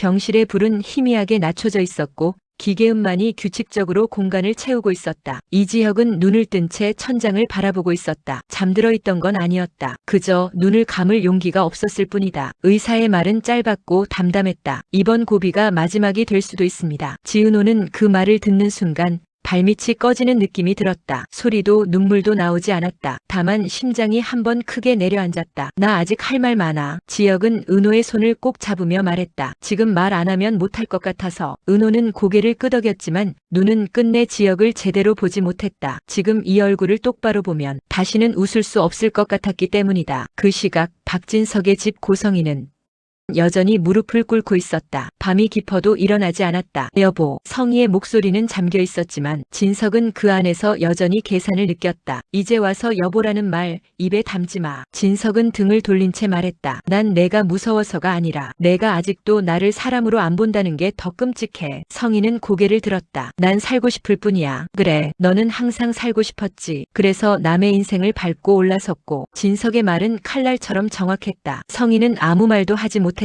병실의 불은 희미하게 낮춰져 있었고 기계음만이 규칙적으로 공간을 채우고 있었다. 이지혁은 눈을 뜬 채 천장을 바라보고 있었다. 잠들어 있던 건 아니었다. 그저 눈을 감을 용기가 없었을 뿐이다. 의사의 말은 짧았고 담담했다. 이번 고비가 마지막이 될 수도 있습니다. 지은호는 그 말을 듣는 순간 발밑이 꺼지는 느낌이 들었다. 소리도 눈물도 나오지 않았다. 다만 심장이 한번 크게 내려앉았다. 나 아직 할 말 많아. 지혁은 은호의 손을 꼭 잡으며 말했다. 지금 말 안 하면 못할 것 같아서. 은호는 고개를 끄덕였지만 눈은 끝내 지혁을 제대로 보지 못했다. 지금 이 얼굴을 똑바로 보면 다시는 웃을 수 없을 것 같았기 때문이다. 그 시각 박진석의 집 고성이는 여전히 무릎을 꿇고 있었다. 밤이 깊어도 일어나지 않았다. 여보. 성희의 목소리는 잠겨 있었지만 진석은 그 안에서 여전히 계산을 느꼈다. 이제 와서 여보라는 말 입에 담지 마. 진석은 등을 돌린 채 말했다. 난 내가 무서워서가 아니라 내가 아직도 나를 사람으로 안 본다는 게 더 끔찍해. 성희는 고개를 들었다. 난 살고 싶을 뿐이야. 그래. 너는 항상 살고 싶었지. 그래서 남의 인생을 밟고 올라섰고. 진석의 말은 칼날처럼 정확했다. 성희는 아무 말도 하지 못했다.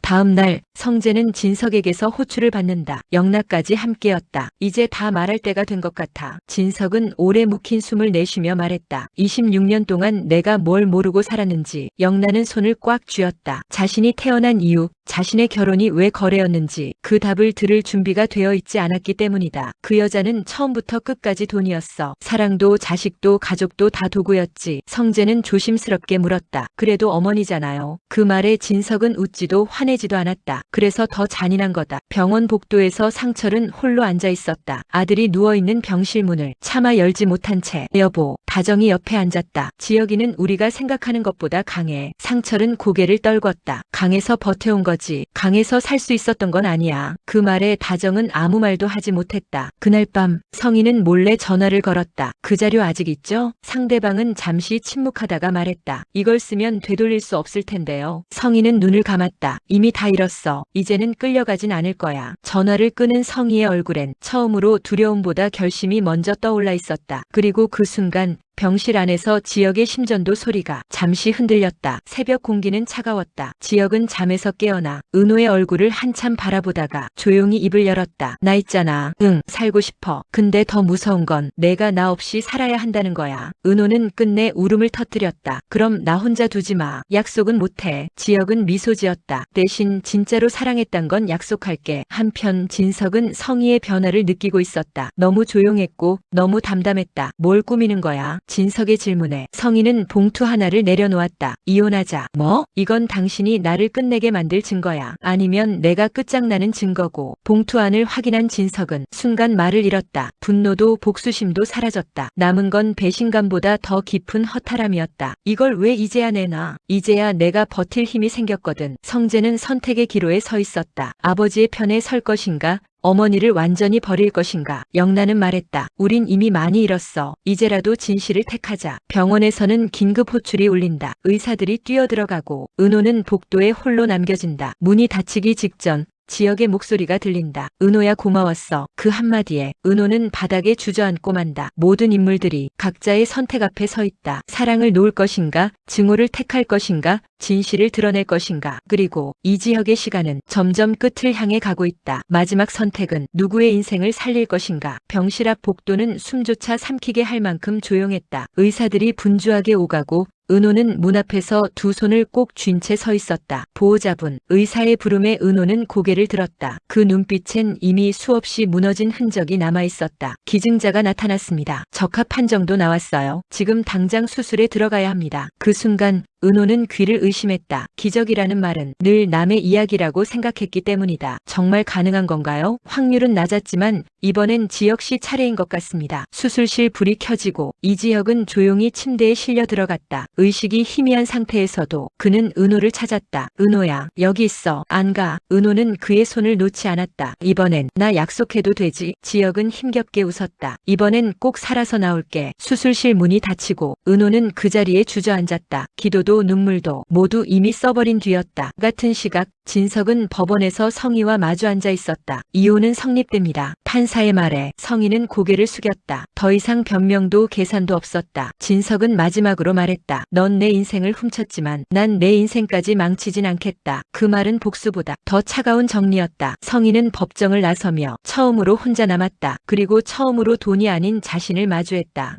다음 날 성재는 진석에게서 호출을 받는다. 영락까지 함께였다. 이제 다 말할 때가 된 것 같아. 진석은 오래 묵힌 숨을 내쉬며 말했다. 26년 동안 내가 뭘 모르고 살았는지. 영란은 손을 꽉 쥐었다. 자신이 태어난 이유, 자신의 결혼이 왜 거래였는지 그 답을 들을 준비가 되어 있지 않았기 때문이다. 그 여자는 처음부터 끝까지 돈이었어. 사랑도 자식도 가족도 다 도구였지. 성재는 조심스럽게 물었다. 그래도 어머니잖아요. 그 말에 진석은 웃지도 화내지도 않았다. 그래서 더 잔인한 거다. 병원 복도에서 상철은 홀로 앉아 있었다. 아들이 누워있는 병실 문을 차마 열지 못한 채 여보. 다정이 옆에 앉았다. 지혁이는 우리가 생각하는 것보다 강해. 상철은 고개를 떨궜다. 강해서 버텨온 거지. 강해서 살 수 있었던 건 아니야. 그 말에 다정은 아무 말도 하지 못했다. 그날 밤 성희는 몰래 전화를 걸었다. 그 자료 아직 있죠? 상대방은 잠시 침묵하다가 말했다. 이걸 쓰면 되돌릴 수 없을 텐데요. 성희는 눈을 감았다. 이미 다 잃었어. 이제는 끌려가진 않을 거야. 전화를 끄는 성희의 얼굴엔 처음으로 두려움보다 결심이 먼저 떠올라 있었다. 그리고 그 순간 병실 안에서 지혁의 심전도 소리가 잠시 흔들렸다. 새벽 공기는 차가웠다. 지혁은 잠에서 깨어나 은호의 얼굴을 한참 바라보다가 조용히 입을 열었다. 나 있잖아. 응, 살고 싶어. 근데 더 무서운 건 내가 나 없이 살아야 한다는 거야. 은호는 끝내 울음을 터뜨렸다. 그럼 나 혼자 두지 마. 약속은 못해. 지혁은 미소 지었다. 대신 진짜로 사랑했단 건 약속할게. 한편 진석은 성희의 변화를 느끼고 있었다. 너무 조용했고 너무 담담했다. 뭘 꾸미는 거야? 진석의 질문에 성희는 봉투 하나를 내려놓았다. 이혼하자. 뭐? 이건 당신이 나를 끝내게 만들 증거야. 아니면 내가 끝장나는 증거고. 봉투 안을 확인한 진석은 순간 말을 잃었다. 분노도 복수심도 사라졌다. 남은 건 배신감보다 더 깊은 허탈함이었다. 이걸 왜 이제야 내놔? 이제야 내가 버틸 힘이 생겼거든. 성재는 선택의 기로에 서 있었다. 아버지의 편에 설 것인가? 어머니를 완전히 버릴 것인가? 영란은 말했다. 우린 이미 많이 잃었어. 이제라도 진실을 택하자. 병원에서는 긴급 호출이 울린다. 의사들이 뛰어들어가고 은호는 복도에 홀로 남겨진다. 문이 닫히기 직전 지혁의 목소리가 들린다. 은호야 고마웠어. 그 한마디에 은호는 바닥에 주저앉고 만다. 모든 인물들이 각자의 선택 앞에 서 있다. 사랑을 놓을 것인가? 증오를 택할 것인가? 진실을 드러낼 것인가? 그리고 이지혁의 시간은 점점 끝을 향해 가고 있다. 마지막 선택은 누구의 인생을 살릴 것인가? 병실 앞 복도는 숨조차 삼키게 할 만큼 조용했다. 의사들이 분주하게 오가고 은호는 문 앞에서 두 손을 꼭 쥔 채 서 있었다. 보호자분, 의사의 부름에 은호는 고개를 들었다. 그 눈빛엔 이미 수없이 무너진 흔적이 남아 있었다. 기증자가 나타났습니다. 적합 판정도 나왔어요. 지금 당장 수술에 들어가야 합니다. 그 순간 은호는 귀를 의심했다. 기적이라는 말은 늘 남의 이야기라고 생각했기 때문이다. 정말 가능한 건가요? 확률은 낮았지만 이번엔 지혁 씨 차례인 것 같습니다. 수술실 불이 켜지고 이지혁은 조용히 침대에 실려 들어갔다. 의식이 희미한 상태에서도 그는 은호를 찾았다. 은호야, 여기 있어. 안 가. 은호는 그의 손을 놓지 않았다. 이번엔 나 약속해도 되지? 지혁은 힘겹게 웃었다. 이번엔 꼭 살아서 나올게. 수술실 문이 닫히고 은호는 그 자리에 주저앉았다. 기도도 기억도 눈물도 모두 이미 써버린 뒤였다. 같은 시각 진석은 법원에서 성희와 마주 앉아 있었다. 이혼은 성립됩니다. 판사의 말에 성희는 고개를 숙였다. 더 이상 변명도 계산도 없었다. 진석은 마지막으로 말했다. 넌 내 인생을 훔쳤지만 난 내 인생까지 망치진 않겠다. 그 말은 복수보다 더 차가운 정리였다. 성희는 법정을 나서며 처음으로 혼자 남았다. 그리고 처음으로 돈이 아닌 자신을 마주했다.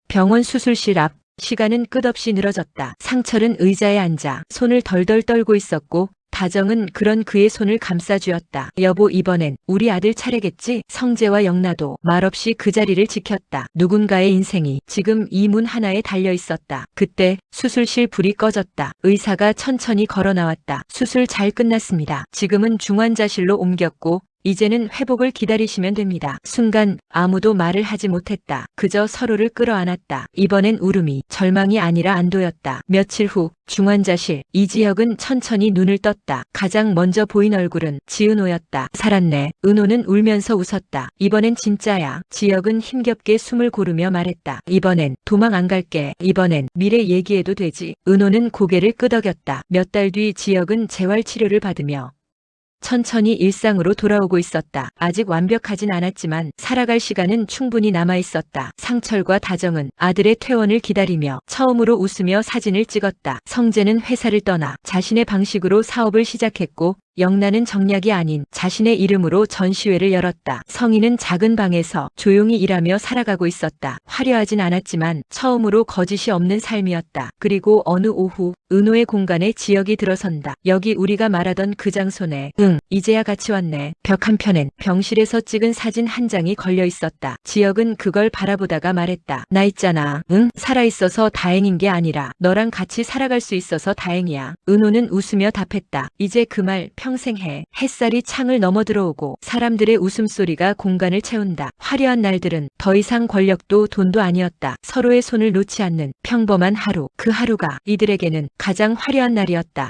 병원 수술실 앞 시간은 끝없이 늘어졌다. 상철은 의자에 앉아 손을 덜덜 떨고 있었고 다정은 그런 그의 손을 감싸주었다. 여보, 이번엔 우리 아들 차례겠지? 성재와 영나도 말없이 그 자리를 지켰다. 누군가의 인생이 지금 이 문 하나에 달려 있었다. 그때 수술실 불이 꺼졌다. 의사가 천천히 걸어 나왔다. 수술 잘 끝났습니다. 지금은 중환자실로 옮겼고 이제는 회복을 기다리시면 됩니다. 순간 아무도 말을 하지 못했다. 그저 서로를 끌어안았다. 이번엔 울음이 절망이 아니라 안도였다. 며칠 후 중환자실, 이지혁은 천천히 눈을 떴다. 가장 먼저 보인 얼굴은 지은호였다. 살았네. 은호는 울면서 웃었다. 이번엔 진짜야. 지혁은 힘겹게 숨을 고르며 말했다. 이번엔 도망 안 갈게. 이번엔 미래 얘기해도 되지. 은호는 고개를 끄덕였다. 몇 달 뒤 지혁은 재활치료를 받으며 천천히 일상으로 돌아오고 있었다. 아직 완벽하진 않았지만 살아갈 시간은 충분히 남아 있었다. 상철과 다정은 아들의 퇴원을 기다리며 처음으로 웃으며 사진을 찍었다. 성재는 회사를 떠나 자신의 방식으로 사업을 시작했고 영나는 정략이 아닌 자신의 이름으로 전시회를 열었다. 성희는 작은 방에서 조용히 일하며 살아가고 있었다. 화려하진 않았지만 처음으로 거짓이 없는 삶이었다. 그리고 어느 오후 은호의 공간에 지혁이 들어선다. 여기 우리가 말하던 그 장소네. 응, 이제야 같이 왔네. 벽 한편엔 병실에서 찍은 사진 한 장이 걸려 있었다. 지혁은 그걸 바라보다가 말했다. 나 있잖아. 응? 살아있어서 다행인 게 아니라 너랑 같이 살아갈 수 있어서 다행이야. 은호는 웃으며 답했다. 이제 그 말 평생 해. 햇살이 창을 넘어 들어오고 사람들의 웃음소리가 공간을 채운다. 화려한 날들은 더 이상 권력도 돈도 아니었다. 서로의 손을 놓지 않는 평범한 하루. 그 하루가 이들에게는 가장 화려한 날이었다.